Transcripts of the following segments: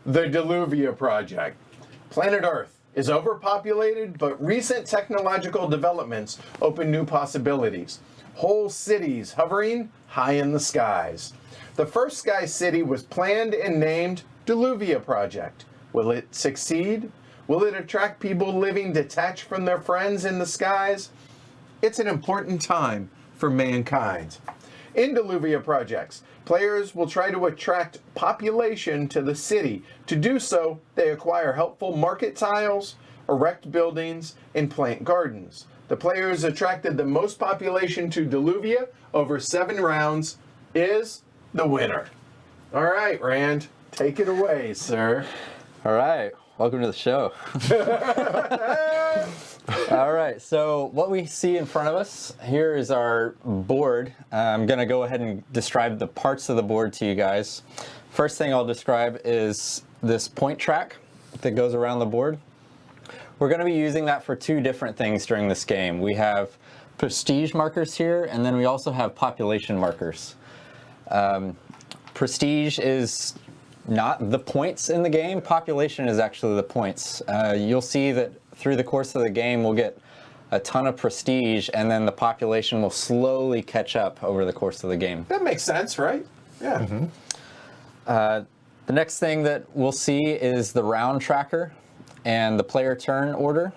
The Dilluvia Project. Planet Earth is overpopulated, but recent technological developments open new possibilities. Whole cities hovering high in the skies. The first sky city was planned and named Dilluvia Project. Will it succeed? Will it attract people living detached from their friends in the skies? It's an important time for mankind. In Dilluvia Projects, players will try to attract population to the city. To do so, they acquire helpful market tiles, erect buildings, and plant gardens. The players attracted the most population to Dilluvia over 7 rounds is the winner. All right, Rand, take it away, sir. All right, welcome to the show. All right, so what we see in front of us here is our board. I'm going to go ahead and describe the parts of the board to you guys. First thing I'll describe is this point track that goes around the board. We're going to be using that for 2 different things during this game. We have prestige markers here, and then we also have population markers. Prestige is not the points in the game. Population is actually the points. You'll see that through the course of the game, we'll get a ton of prestige, and then the population will slowly catch up over the course of the game. That makes sense, right? Yeah. Mm-hmm. The next thing that we'll see is the round tracker and the player turn order.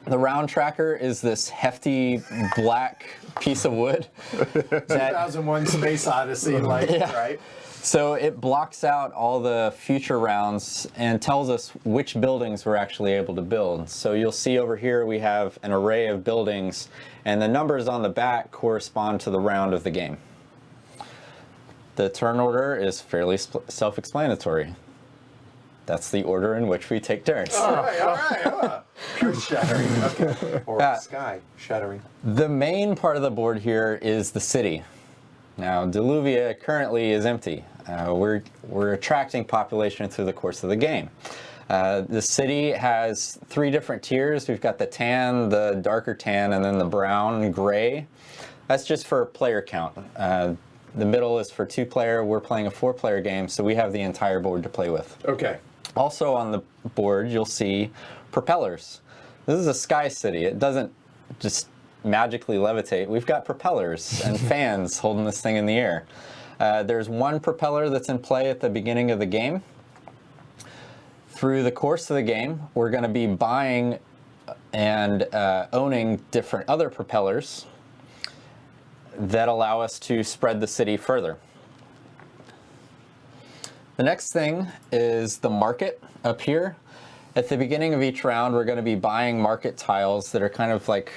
The round tracker is this hefty black piece of wood. 2001 Space Odyssey, right? So it blocks out all the future rounds and tells us which buildings we're actually able to build. So you'll see over here we have an array of buildings, and the numbers on the back correspond to the round of the game. The turn order is fairly self-explanatory. That's the order in which we take turns. All right. Earth shattering, okay. Or sky shattering. The main part of the board here is the city. Now, Dilluvia currently is empty. We're attracting population through the course of the game. The city has 3 different tiers. We've got the tan, the darker tan, and then the brown and gray. That's just for player count. The middle is for 2-player. We're playing a 4-player game, so we have the entire board to play with. Okay. Also on the board, you'll see propellers. This is a sky city. It doesn't just magically levitate. We've got propellers and fans holding this thing in the air. There's 1 propeller that's in play at the beginning of the game. Through the course of the game, we're going to be buying and owning different other propellers that allow us to spread the city further. The next thing is the market up here. At the beginning of each round, we're going to be buying market tiles that are kind of like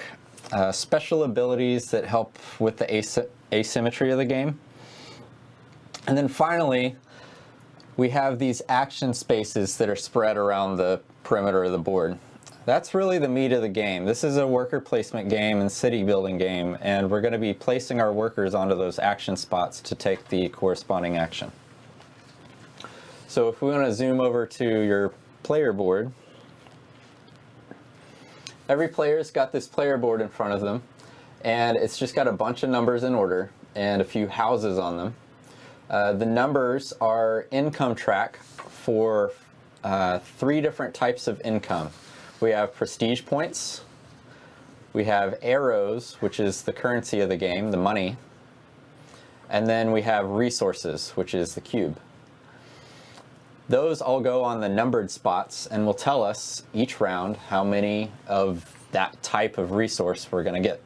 special abilities that help with the asymmetry of the game. And then finally, we have these action spaces that are spread around the perimeter of the board. That's really the meat of the game. This is a worker placement game and city building game, and we're going to be placing our workers onto those action spots to take the corresponding action. So if we want to zoom over to your player board, every player's got this player board in front of them, and it's just got a bunch of numbers in order and a few houses on them. The numbers are income track for 3 different types of income. We have prestige points, we have arrows, which is the currency of the game, the money, and then we have resources, which is the cube. Those all go on the numbered spots and will tell us each round how many of that type of resource we're going to get.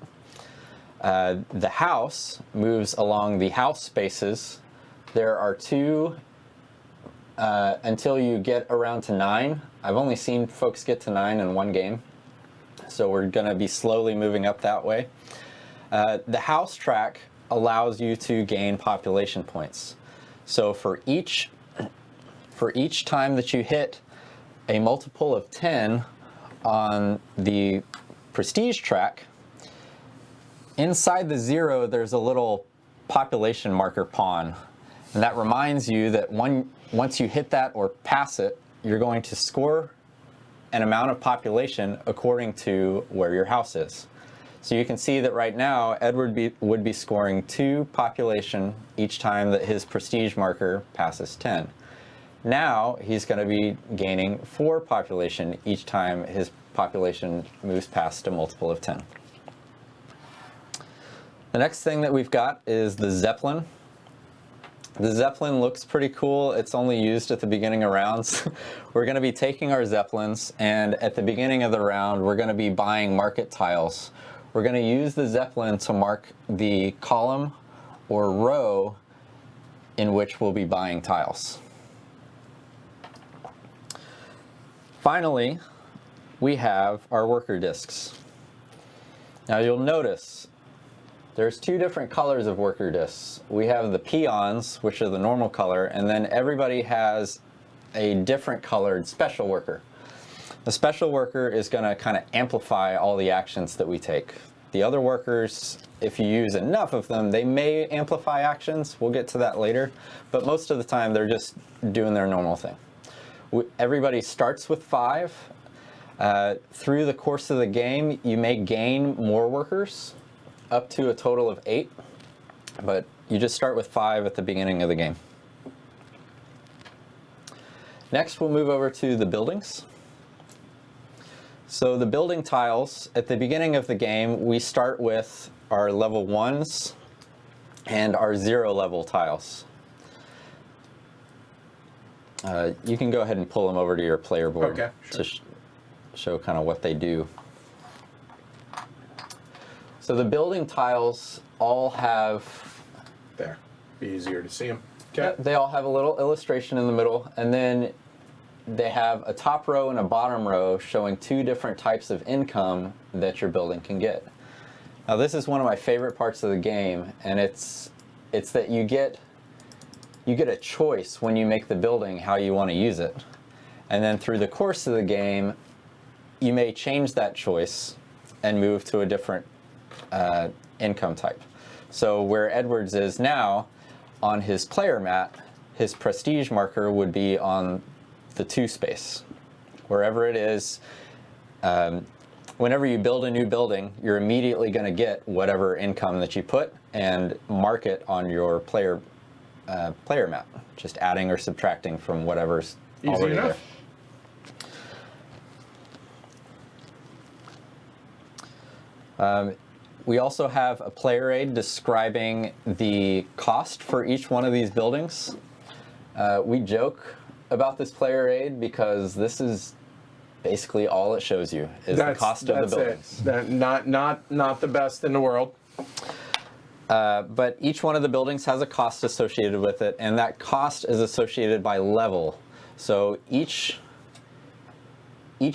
The house moves along the house spaces. There are 2 until you get around to 9. I've only seen folks get to 9 in 1 game, so we're going to be slowly moving up that way. The house track allows you to gain population points. So for each time that you hit a multiple of 10 on the prestige track, inside the 0 there's a little population marker pawn, and that reminds you that once you hit that or pass it, you're going to score an amount of population according to where your house is. So you can see that right now Edward would be scoring 2 population each time that his prestige marker passes 10. Now he's going to be gaining 4 population each time his population moves past a multiple of 10. The next thing that we've got is the Zeppelin. The Zeppelin looks pretty cool. It's only used at the beginning of rounds. We're going to be taking our Zeppelins, and at the beginning of the round, we're going to be buying market tiles. We're going to use the Zeppelin to mark the column or row in which we'll be buying tiles. Finally, we have our worker discs. Now you'll notice there's 2 different colors of worker discs. We have the peons, which are the normal color, and then everybody has a different colored special worker. The special worker is going to kind of amplify all the actions that we take. The other workers, if you use enough of them, they may amplify actions. We'll get to that later. But most of the time, they're just doing their normal thing. Everybody starts with 5. Through the course of the game, you may gain more workers, up to a total of 8, but you just start with 5 at the beginning of the game. Next, we'll move over to the buildings. So the building tiles, at the beginning of the game, we start with our level 1s and our 0 level tiles. You can go ahead and pull them over to your player board, okay, sure, to show kind of what they do. So the building tiles all have... There. Be easier to see them. Okay. They all have a little illustration in the middle, and then they have a top row and a bottom row showing 2 different types of income that your building can get. Now this is one of my favorite parts of the game, and it's that you get a choice when you make the building how you want to use it. And then through the course of the game, you may change that choice and move to a different income type. So where Edwards is now, on his player mat, his prestige marker would be on the 2 space. Wherever it is, whenever you build a new building, you're immediately going to get whatever income that you put and mark it on your player map, just adding or subtracting from whatever's already there. We also have a player aid describing the cost for each one of these buildings. We joke about this player aid because this is basically all it shows you is the cost of the buildings. Not the best in the world. But each one of the buildings has a cost associated with it, and that cost is associated by level. So each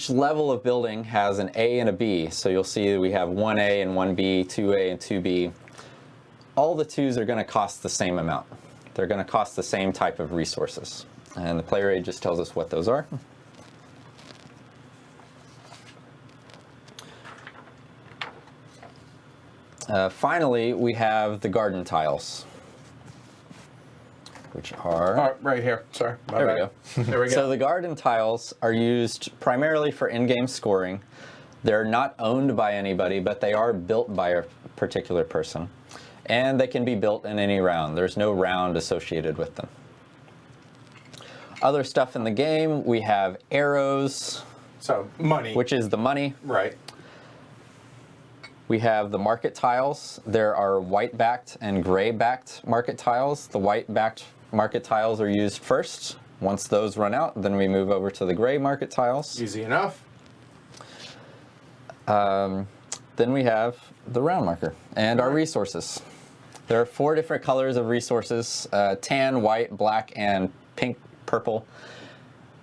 level of building has an A and a B. So you'll see we have 1A and 1B, 2A and 2B. All the 2s are going to cost the same amount. They're going to cost the same type of resources. And the player aid just tells us what those are. Finally, we have the garden tiles, which are... right here. Sorry. There we go. There we go. So the garden tiles are used primarily for in-game scoring. They're not owned by anybody, but they are built by a particular person. And they can be built in any round. There's no round associated with them. Other stuff in the game, we have arrows. So, money. Which is the money. Right. We have the market tiles. There are white-backed and gray-backed market tiles. The white-backed market tiles are used first. Once those run out, then we move over to the gray market tiles. Easy enough. Then we have the round marker and our resources. There are 4 different colors of resources, tan, white, black, and pink, purple.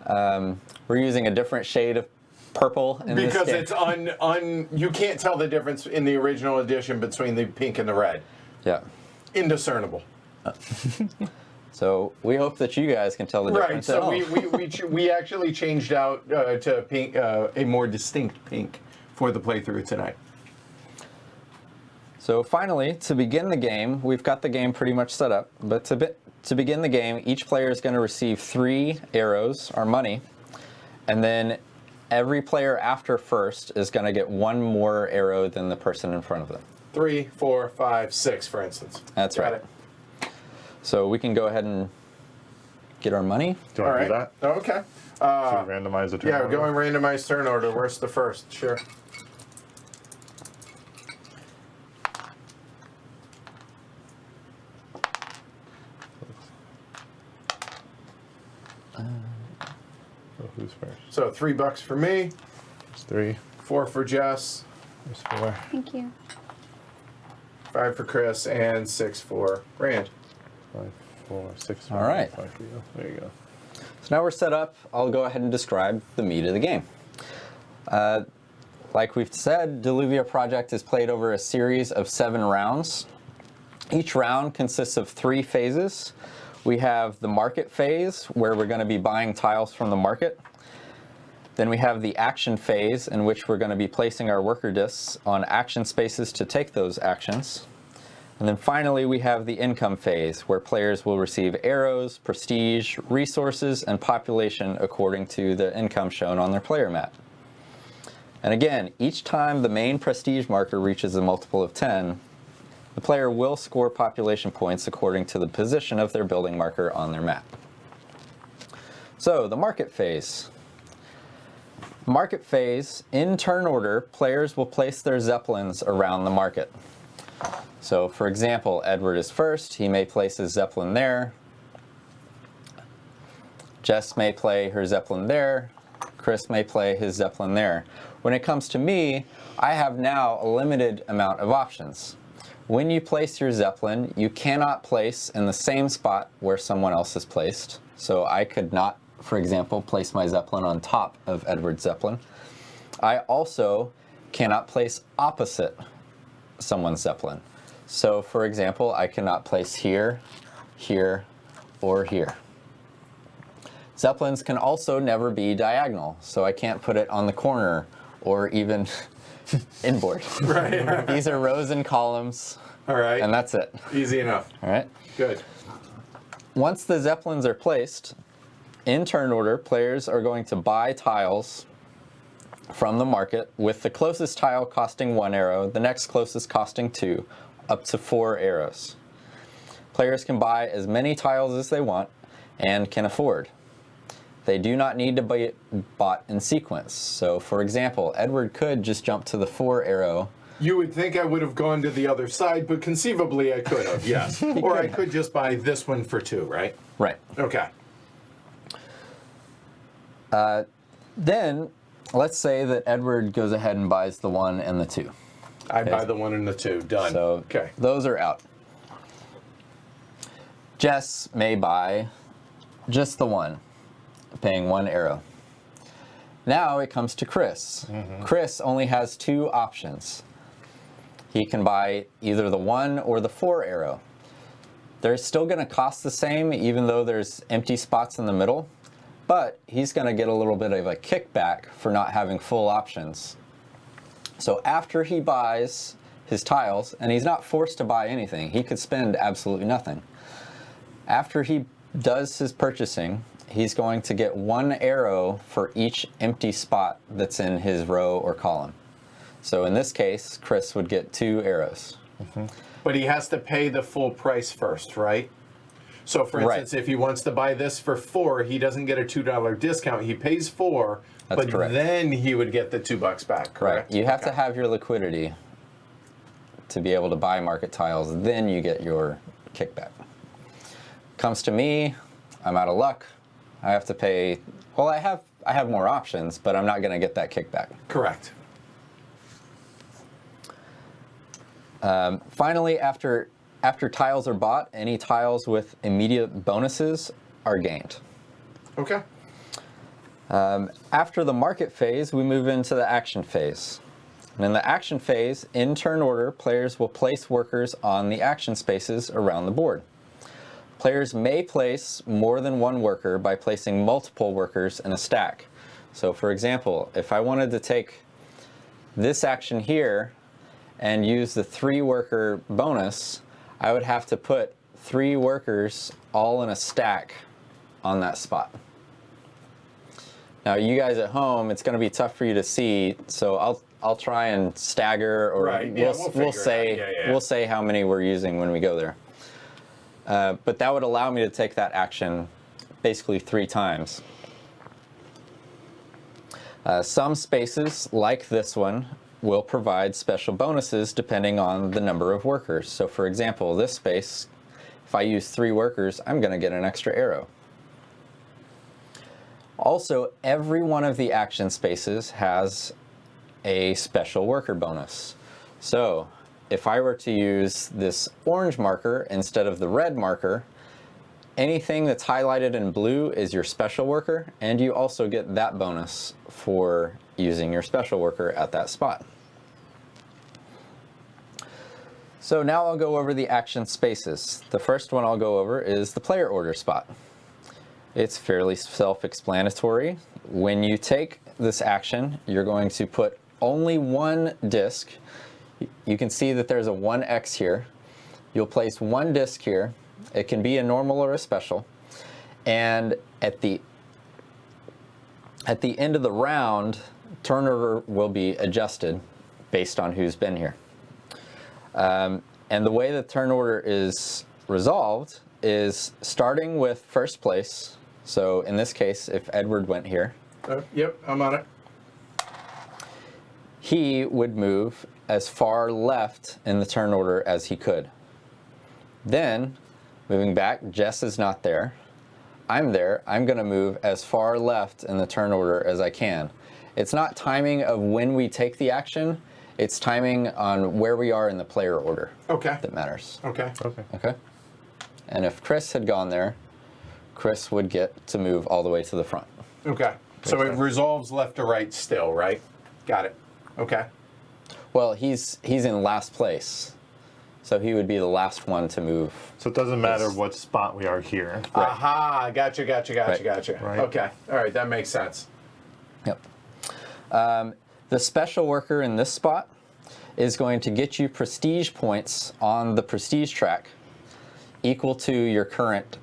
We're using a different shade of purple in this game. Because it's you can't tell the difference in the original edition between the pink and the red. Yeah. Indiscernible. So we hope that you guys can tell the difference. Right, so we actually changed out to pink, a more distinct pink for the playthrough tonight. So finally, to begin the game, we've got the game pretty much set up, but to begin the game, each player is going to receive 3 arrows, our money, and then every player after first is going to get 1 more arrow than the person in front of them. 3, 4, 5, 6, for instance. That's Got right. it. So we can go ahead and get our money. Do you want to do that? Oh, okay. Should we randomize the turn? Yeah, order? going randomized turn order. Where's the first? Sure. So who's first? So $3 for me, There's 3. 4 for Jess, There's 4. Thank you. 5 for Chris, and 6 for Rand. 5, 4, 6. All right. 5 for you. There you go. So now we're set up. I'll go ahead and describe the meat of the game. Like we've said, Dilluvia Project is played over a series of 7 rounds. Each round consists of 3 phases. We have the market phase, where we're going to be buying tiles from the market. Then we have the action phase, in which we're going to be placing our worker discs on action spaces to take those actions. And then finally, we have the income phase, where players will receive arrows, prestige, resources, and population according to the income shown on their player mat. And again, each time the main prestige marker reaches a multiple of 10, the player will score population points according to the position of their building marker on their map. So, the market phase. Market phase, in turn order, players will place their zeppelins around the market. So, for example, Edward is first. He may place his zeppelin there. Jess may play her zeppelin there. Chris may play his zeppelin there. When it comes to me, I have now a limited amount of options. When you place your zeppelin, you cannot place in the same spot where someone else is placed. So I could not, for example, place my zeppelin on top of Edward's zeppelin. I also cannot place opposite someone's zeppelin. So, for example, I cannot place here, here, or here. Zeppelins can also never be diagonal, so I can't put it on the corner or even inboard. Right. These are rows and columns, All right. and that's it. Easy enough. All right. Good. Once the zeppelins are placed, in turn order, players are going to buy tiles from the market, with the closest tile costing 1 arrow, the next closest costing 2, up to 4 arrows. Players can buy as many tiles as they want and can afford. They do not need to be bought in sequence. So, for example, Edward could just jump to the 4 arrow. You would think I would have gone to the other side, but conceivably I could have, yes. Or I could just buy this one for 2, right? Right. Okay. Then, let's say that Edward goes ahead and buys the 1 and the 2. I buy the 1 and the 2. Done. So, okay. those are out. Jess may buy just the 1, paying 1 arrow. Now it comes to Chris. Chris only has 2 options. He can buy either the 1 or the 4 arrow. They're still going to cost the same, even though there's empty spots in the middle, but he's going to get a little bit of a kickback for not having full options. So after he buys his tiles, and he's not forced to buy anything, he could spend absolutely nothing. After he does his purchasing, he's going to get 1 arrow for each empty spot that's in his row or column. So in this case, Chris would get 2 arrows. But he has to pay the full price first, right? So for instance, if he wants to buy this for 4, he doesn't get a $2 discount. He pays 4, That's but correct. then he would get the $2 back, correct? Right. You have to have your liquidity to be able to buy market tiles, then you get your kickback. Comes to me, I'm out of luck. I have to pay, well, I have more options, but I'm not going to get that kickback. Correct. Finally, after tiles are bought, any tiles with immediate bonuses are gained. Okay. After the market phase, we move into the action phase. And in the action phase, in turn order, players will place workers on the action spaces around the board. Players may place more than 1 worker by placing multiple workers in a stack. So for example, if I wanted to take this action here and use the 3 worker bonus, I would have to put 3 workers all in a stack on that spot. Now you guys at home, it's going to be tough for you to see, so I'll try and stagger, or Right, yeah, we'll say how many we're using when we go there. But that would allow me to take that action basically 3 times. Some spaces, like this one, will provide special bonuses depending on the number of workers. So for example, this space, if I use 3 workers, I'm going to get an extra arrow. Also, every one of the action spaces has a special worker bonus. So if I were to use this orange marker instead of the red marker, anything that's highlighted in blue is your special worker, and you also get that bonus for using your special worker at that spot. So now I'll go over the action spaces. The first one I'll go over is the player order spot. It's fairly self-explanatory. When you take this action, you're going to put only 1 disc. You can see that there's a 1x here. You'll place 1 disc here. It can be a normal or a special. And at the end of the round, turn order will be adjusted based on who's been here. And the way the turn order is resolved is starting with first place. So in this case, if Edward went here, Yep, I'm on it. he would move as far left in the turn order as he could. Then, moving back, Jess is not there. I'm there. I'm going to move as far left in the turn order as I can. It's not timing of when we take the action. It's timing on where we are in the player order. Okay. That matters. Okay. Okay. Okay? And if Chris had gone there, Chris would get to move all the way to the front. Okay. So it resolves left to right still, right? Got it. Okay. Well, he's in last place, so he would be the last one to move. So it doesn't matter what spot we are here. Aha, gotcha. Right. Okay. All right, that makes sense. Yep. The special worker in this spot is going to get you prestige points on the prestige track equal to your current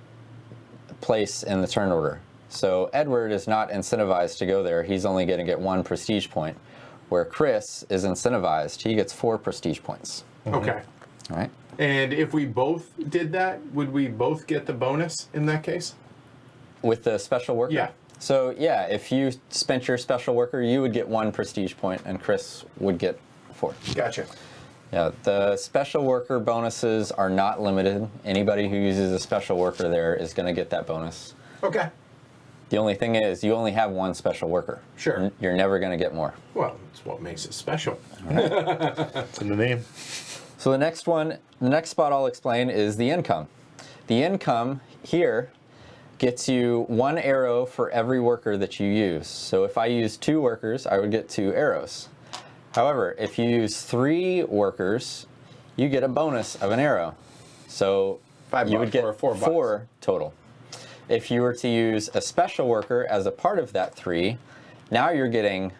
place in the turn order. So Edward is not incentivized to go there. He's only going to get 1 prestige point, where Chris is incentivized. He gets 4 prestige points. Okay. All right? And if we both did that, would we both get the bonus in that case? With the special worker? Yeah. So yeah, if you spent your special worker, you would get 1 prestige point, and Chris would get 4. Gotcha. Yeah, the special worker bonuses are not limited. Anybody who uses a special worker there is going to get that bonus. Okay. The only thing is, you only have 1 special worker. Sure. You're never going to get more. Well, that's what makes it special. It's in the name. So the next spot I'll explain is the income. The income here gets you 1 arrow for every worker that you use. So if I use 2 workers, I would get 2 arrows. However, if you use 3 workers, you get a bonus of an arrow. So you would get $5 or $4. 4 total. If you were to use a special worker as a part of that 3, now you're getting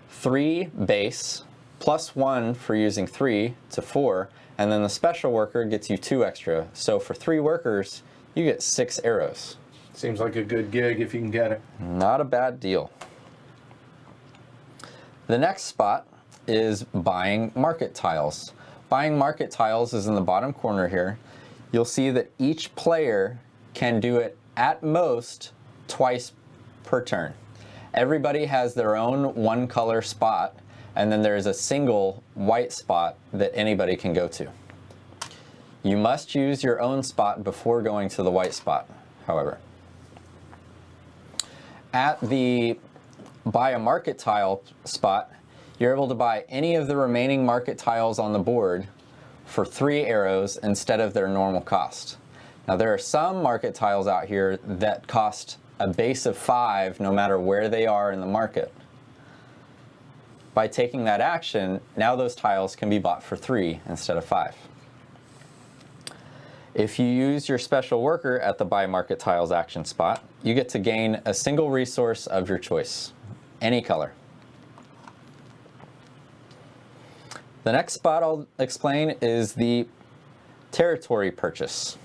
3 base plus 1 for using 3 to 4, and then the special worker gets you 2 extra. So for 3 workers, you get 6 arrows. Seems like a good gig if you can get it. Not a bad deal. The next spot is buying market tiles. Buying market tiles is in the bottom corner here. You'll see that each player can do it at most twice per turn. Everybody has their own 1 color spot, and then there's a single white spot that anybody can go to. You must use your own spot before going to the white spot, however. At the buy a market tile spot, you're able to buy any of the remaining market tiles on the board for 3 arrows instead of their normal cost. Now there are some market tiles out here that cost a base of 5 no matter where they are in the market. By taking that action, now those tiles can be bought for 3 instead of 5. If you use your special worker at the buy market tiles action spot, you get to gain a single resource of your choice, any color. The next spot I'll explain is the territory purchase.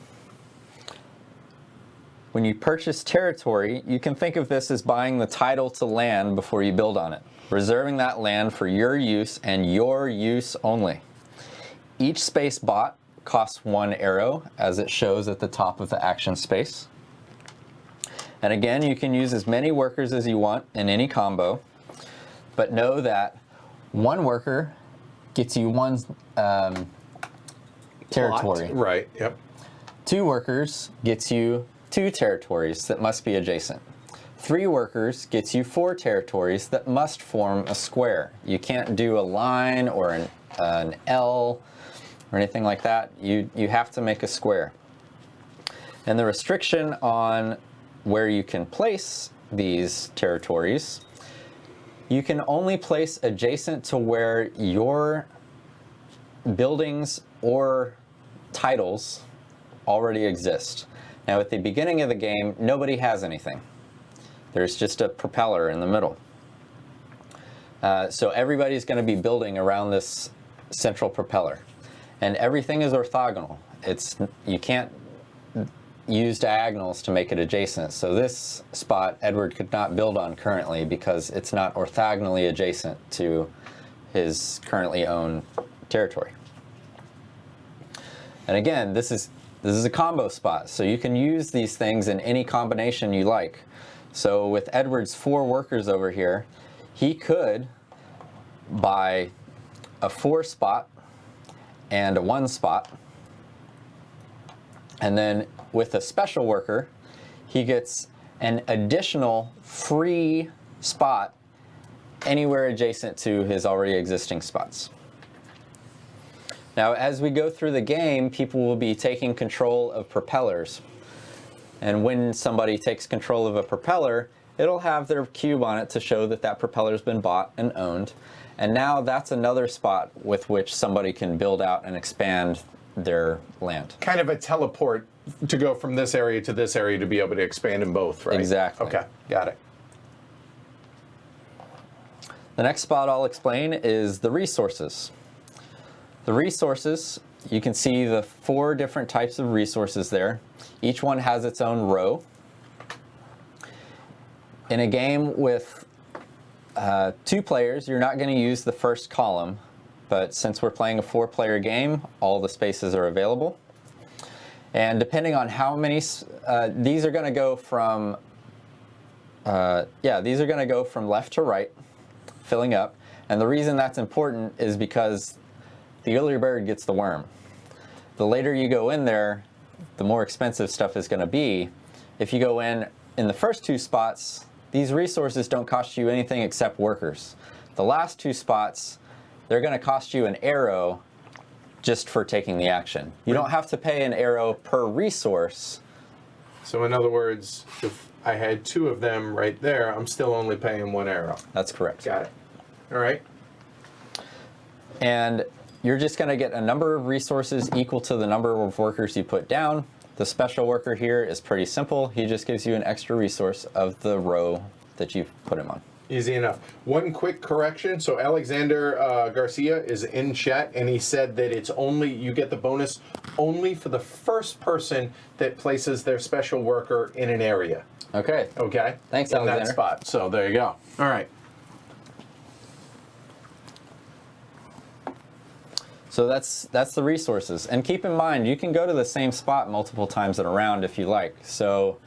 When you purchase territory, you can think of this as buying the title to land before you build on it, reserving that land for your use and your use only. Each space bought costs 1 arrow, as it shows at the top of the action space. And again, you can use as many workers as you want in any combo, but know that one worker gets you one territory. Plot. Right, yep. 2 workers gets you 2 territories that must be adjacent. 3 workers gets you 4 territories that must form a square. You can't do a line or an L or anything like that. You have to make a square. And the restriction on where you can place these territories, you can only place adjacent to where your buildings or titles already exist. Now at the beginning of the game, nobody has anything. There's just a propeller in the middle. So everybody's going to be building around this central propeller. And everything is orthogonal. You can't use diagonals to make it adjacent. So this spot Edward could not build on currently because it's not orthogonally adjacent to his currently owned territory. And again, this is a combo spot, so you can use these things in any combination you like. So with Edward's 4 workers over here, he could buy a 4 spot and a 1 spot. And then with a special worker, he gets an additional free spot anywhere adjacent to his already existing spots. Now, as we go through the game, people will be taking control of propellers. And when somebody takes control of a propeller, it'll have their cube on it to show that that propeller's been bought and owned. And now that's another spot with which somebody can build out and expand their land. Kind of a teleport to go from this area to this area to be able to expand in both, right? Exactly. Okay, got it. The next spot I'll explain is the resources. The resources, you can see the 4 different types of resources there. Each one has its own row. In a game with 2 players, you're not going to use the first column, but since we're playing a 4-player game, all the spaces are available. And depending on how many, these are going to go from, these are going to go from left to right, filling up. And the reason that's important is because the earlier bird gets the worm. The later you go in there, the more expensive stuff is going to be. If you go in the first 2 spots, these resources don't cost you anything except workers. The last 2 spots, they're going to cost you an arrow just for taking the action. You don't have to pay an arrow per resource. So in other words, if I had 2 of them right there, I'm still only paying 1 arrow. That's correct. Got it. All right. And you're just going to get a number of resources equal to the number of workers you put down. The special worker here is pretty simple. He just gives you an extra resource of the row that you've put him on. Easy enough. One quick correction. So Alexander Garcia is in chat, and he said that it's only, you get the bonus only for the first person that places their special worker in an area. Okay. Okay? Thanks, in Alexander. that spot. So there you go. All right. So that's the resources. And keep in mind, you can go to the same spot multiple times in a round if you like. So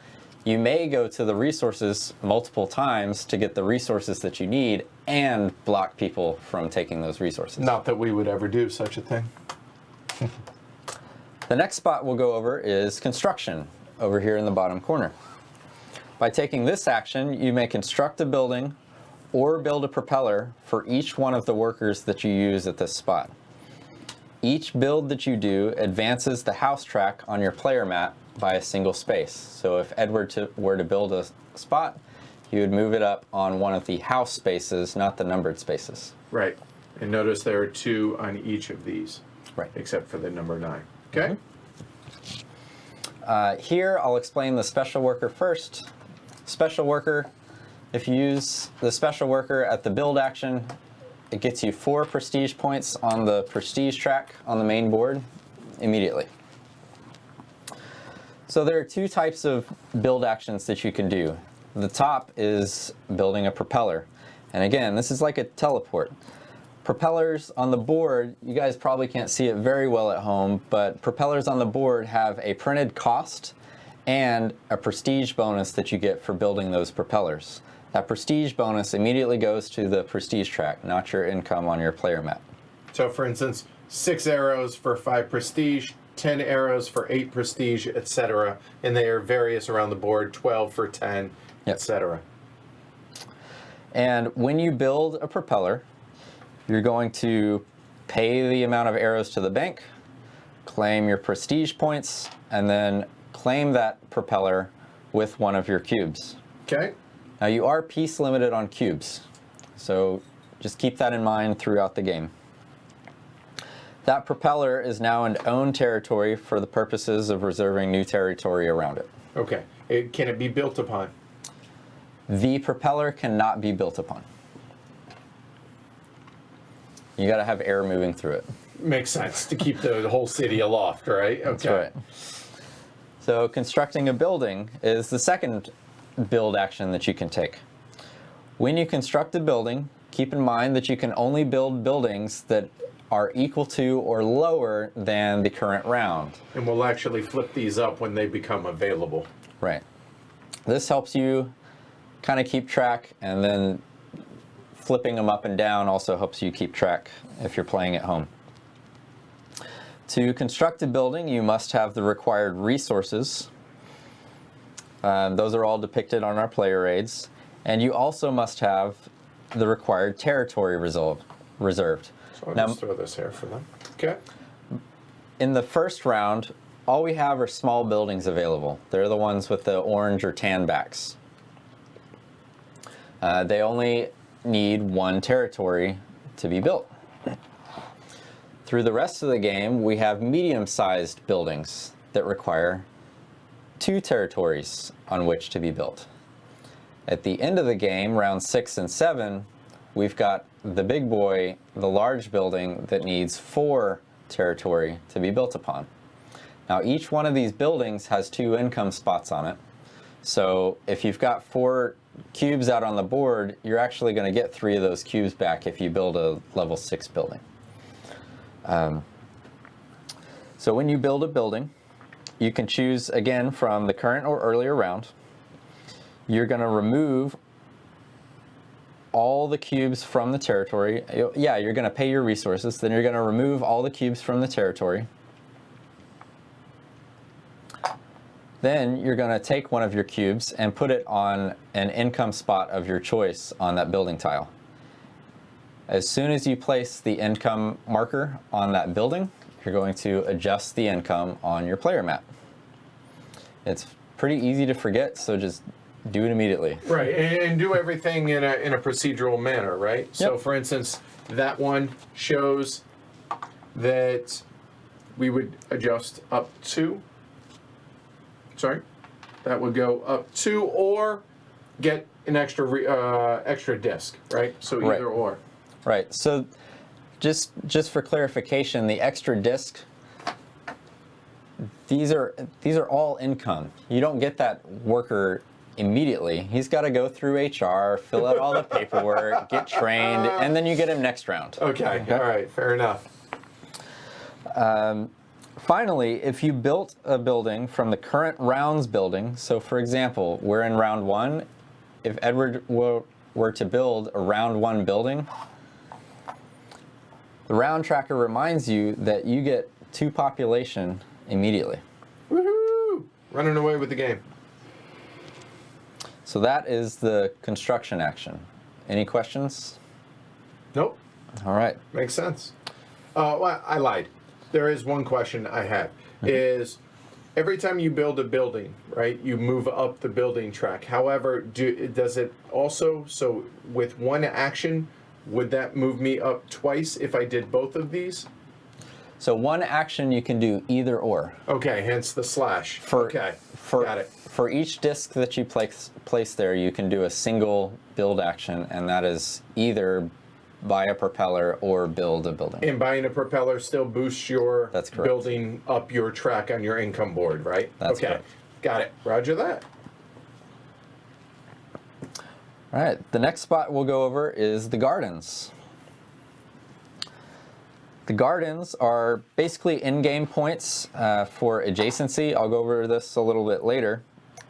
you may go to the resources multiple times to get the resources that you need and block people from taking those resources. Not that we would ever do such a thing. The next spot we'll go over is construction, over here in the bottom corner. By taking this action, you may construct a building or build a propeller for each one of the workers that you use at this spot. Each build that you do advances the house track on your player mat by a single space. So if Edward were to build a spot, he would move it up on one of the house spaces, not the numbered spaces. Right. And notice there are 2 on each of these. Right. Except for the number 9. Okay? Here, I'll explain the special worker first. Special worker, if you use the special worker at the build action, it gets you 4 prestige points on the prestige track on the main board immediately. So there are 2 types of build actions that you can do. The top is building a propeller. And again, this is like a teleport. Propellers on the board, you guys probably can't see it very well at home, but propellers on the board have a printed cost and a prestige bonus that you get for building those propellers. That prestige bonus immediately goes to the prestige track, not your income on your player map. So, for instance, 6 arrows for 5 prestige, 10 arrows for 8 prestige, etc. And they are various around the board, 12 for 10, Yep. etc. And when you build a propeller, you're going to pay the amount of arrows to the bank, claim your prestige points, and then claim that propeller with one of your cubes. Okay. Now you are piece limited on cubes, so just keep that in mind throughout the game. That propeller is now an owned territory for the purposes of reserving new territory around it. Okay. Can it be built upon? The propeller cannot be built upon. You got to have air moving through it. Makes sense to keep the whole city aloft, right? Okay. That's right. So constructing a building is the second build action that you can take. When you construct a building, keep in mind that you can only build buildings that are equal to or lower than the current round. And we'll actually flip these up when they become available. Right. This helps you kind of keep track, and then flipping them up and down also helps you keep track if you're playing at home. To construct a building, you must have the required resources. Those are all depicted on our player aids. And you also must have the required territory reserved. So I'll just throw this here for them. Okay. In the first round, all we have are small buildings available. They're the ones with the orange or tan backs. They only need one territory to be built. Through the rest of the game, we have medium-sized buildings that require 2 territories on which to be built. At the end of the game, round 6 and 7, we've got the big boy, the large building that needs 4 territory to be built upon. Now, each one of these buildings has 2 income spots on it. So if you've got 4 cubes out on the board, you're actually going to get 3 of those cubes back if you build a level 6 building. So when you build a building, you can choose again from the current or earlier round. You're going to remove all the cubes from the territory. Yeah, you're going to pay your resources. Then you're going to remove all the cubes from the territory. Then you're going to take one of your cubes and put it on an income spot of your choice on that building tile. As soon as you place the income marker on that building, you're going to adjust the income on your player map. It's pretty easy to forget, so just do it immediately. Right, and do everything in a procedural manner, right? Yep. So, for instance, that one shows that we would adjust up to. Sorry, that would go up to, or get an extra disc, right? So either Right. or. Right. So just for clarification, the extra disc, these are all income. You don't get that worker immediately. He's got to go through HR, fill out all the paperwork, get trained, and then you get him next round. Okay. All right. Fair enough. Finally, if you built a building from the current round's building, so for example, we're in round 1, if Edward were to build a round 1 building, the round tracker reminds you that you get 2 population immediately. Woohoo! Running away with the game. So that is the construction action. Any questions? Nope. All right. Makes sense. Well, I lied. There is one question I have. Is every time you build a building, right, you move up the building track. However, does it also, so with one action, would that move me up twice if I did both of these? So one action you can do either or. Okay, hence the slash. Okay, got it. For each disc that you place there, you can do a single build action, and that is either buy a propeller or build a building. And buying a propeller still boosts your That's correct. building up your track on your income board, right? That's okay, correct. Got it. Roger that. All right, the next spot we'll go over is the gardens. The gardens are basically in-game points for adjacency. I'll go over this a little bit later.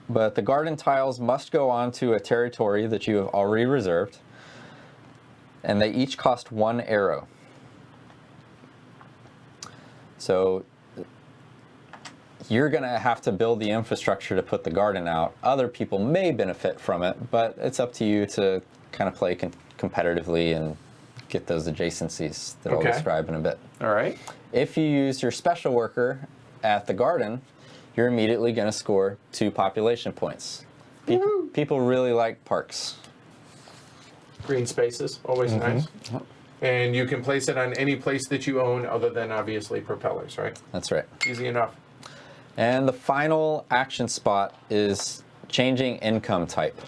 But the garden tiles must go onto a territory that you have already reserved. And they each cost 1 arrow. So you're going to have to build the infrastructure to put the garden out. Other people may benefit from it, but it's up to you to kind of play competitively and get those adjacencies that I'll describe in a bit. All right. If you use your special worker at the garden, you're immediately going to score 2 population points. People really like parks. Green spaces, always nice. And you can place it on any place that you own other than obviously propellers, right? That's right. Easy enough. And the final action spot is changing income type,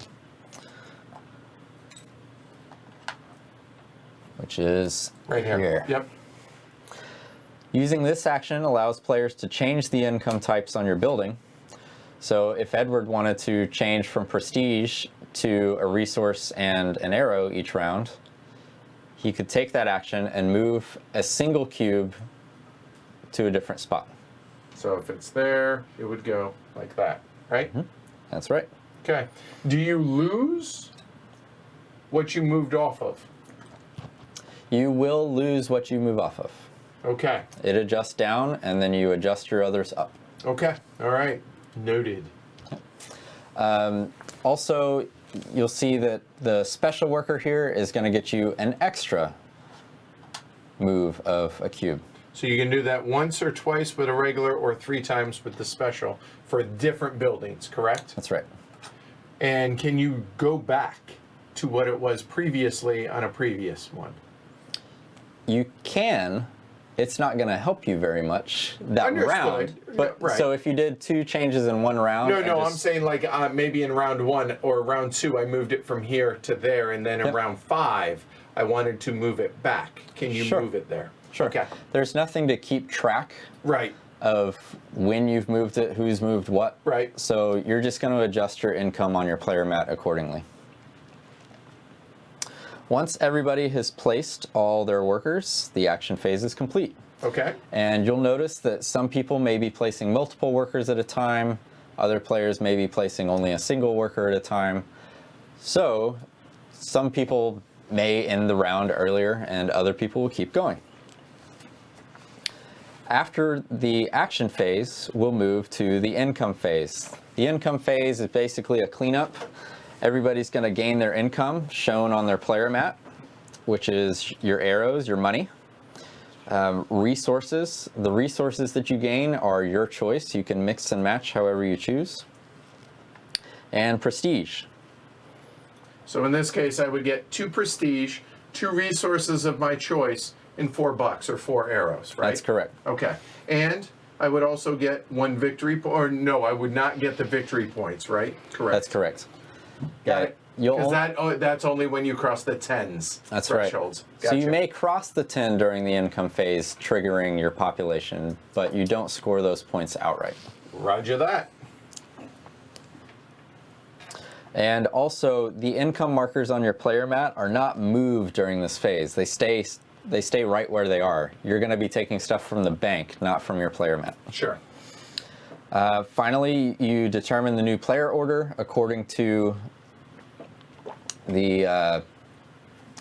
which is Right here. Yep. Using this action allows players to change the income types on your building. So if Edward wanted to change from prestige to a resource and an arrow each round, he could take that action and move a single cube to a different spot. So if it's there, it would go like that, right? That's right. Okay. Do you lose what you moved off of? You will lose what you move off of. Okay. It adjusts down, and then you adjust your others up. Okay. All right. Noted. Also, you'll see that the special worker here is going to get you an extra move of a cube. So you can do that once or twice with a regular or 3 times with the special for different buildings, correct? That's right. And can you go back to what it was previously on a previous one? You can. It's not going to help you very much that Understood. round. But Yeah, right. So if you did 2 changes in 1 round. No, I'm saying like maybe in round 1 or round 2, I moved it from here to there, and then in round 5, I wanted to move it back. Can you move it there? Sure. Okay. There's nothing to keep track Right. of when you've moved it, who's moved what. Right. So you're just going to adjust your income on your player mat accordingly. Once everybody has placed all their workers, the action phase is complete. Okay. And you'll notice that some people may be placing multiple workers at a time. Other players may be placing only a single worker at a time. So some people may end the round earlier and other people will keep going. After the action phase, we'll move to the income phase. The income phase is basically a cleanup. Everybody's going to gain their income shown on their player mat, which is your arrows, your money. Resources. The resources that you gain are your choice. You can mix and match however you choose. And prestige. So in this case, I would get 2 prestige, 2 resources of my choice, and $4 or 4 arrows, right? That's correct. Okay. And I would also get 1 victory point, or no, I would not get the victory points, right? Correct. That's correct. Got it. You'll Because that's only when you cross the 10s That's thresholds. right. So you Gotcha. may cross the 10 during the income phase, triggering your population, but you don't score those points outright. Roger that. And also, the income markers on your player mat are not moved during this phase. They stay right where they are. You're going to be taking stuff from the bank, not from your player mat. Sure. Finally, you determine the new player order according to the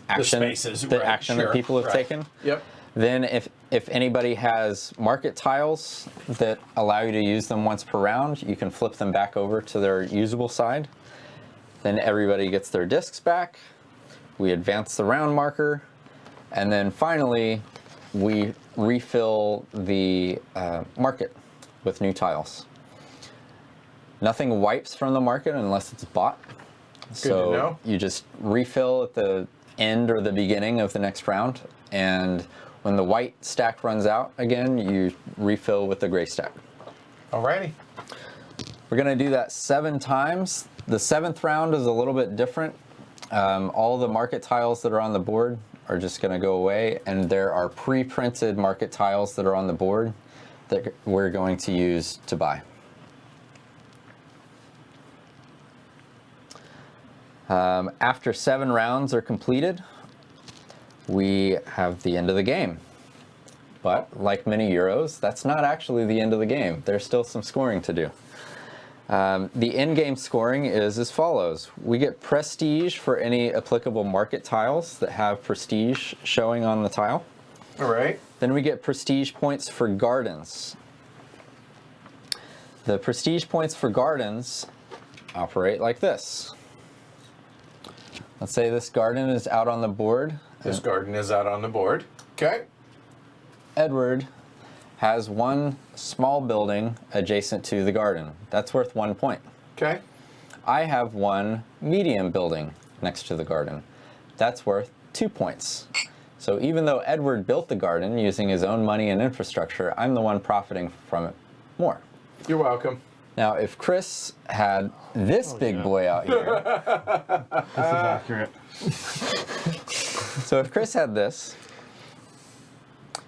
action, spaces, the right, action sure, that people have right. taken. Yep. Then if anybody has market tiles that allow you to use them once per round, you can flip them back over to their usable side. Then everybody gets their discs back. We advance the round marker. And then finally, we refill the market with new tiles. Nothing wipes from the market unless it's bought. So to know. you just refill at the end or the beginning of the next round. And when the white stack runs out again, you refill with the gray stack. Alrighty. We're going to do that 7 times. The 7th round is a little bit different. All the market tiles that are on the board are just going to go away, and there are pre-printed market tiles that are on the board that we're going to use to buy. After 7 rounds are completed, we have the end of the game. But like many Euros, that's not actually the end of the game. There's still some scoring to do. The in-game scoring is as follows. We get prestige for any applicable market tiles that have prestige showing on the tile. All right. Then we get prestige points for gardens. The prestige points for gardens operate like this. Let's say this garden is out on the board. This garden is out on the board. Okay. Edward has one small building adjacent to the garden. That's worth 1 point. Okay. I have one medium building next to the garden. That's worth 2 points. So even though Edward built the garden using his own money and infrastructure, I'm the one profiting from it more. You're welcome. Now, if Chris had this big boy out here, This is accurate. so if Chris had this,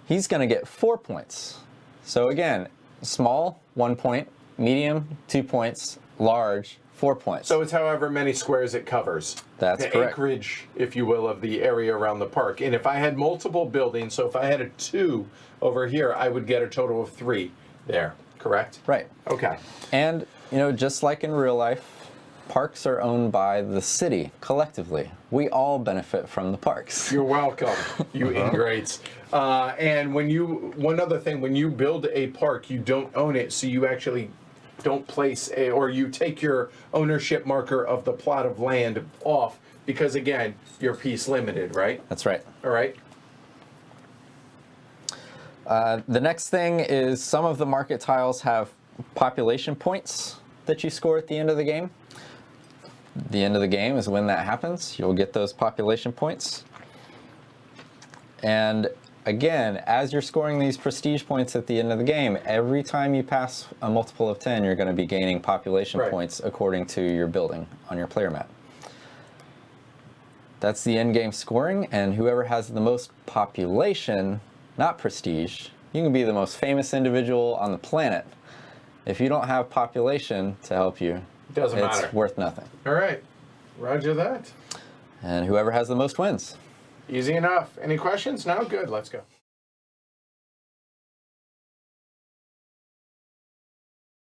he's going to get 4 points. So again, small, 1 point, medium, 2 points, large, 4 points. So it's however many squares it covers. That's the correct. acreage, if you will, of the area around the park. And if I had multiple buildings, so if I had a 2 over here, I would get a total of 3 there. Correct? Right. Okay. And, you know, just like in real life, parks are owned by the city collectively. We all benefit from the parks. You're welcome, you ingrates. And one other thing, when you build a park, you don't own it, so you actually don't place or you take your ownership marker of the plot of land off because, again, you're piece limited, right? That's right. All right. The next thing is some of the market tiles have population points that you score at the end of the game. The end of the game is when that happens. You'll get those population points. And again, as you're scoring these prestige points at the end of the game, every time you pass a multiple of 10, you're going to be gaining population points according to your building on your player map. That's the end game scoring, and whoever has the most population, not prestige, you can be the most famous individual on the planet. If you don't have population to help you, Doesn't it's matter. worth nothing. All right. Roger that. And whoever has the most wins. Easy enough. Any questions? No? Good. Let's go.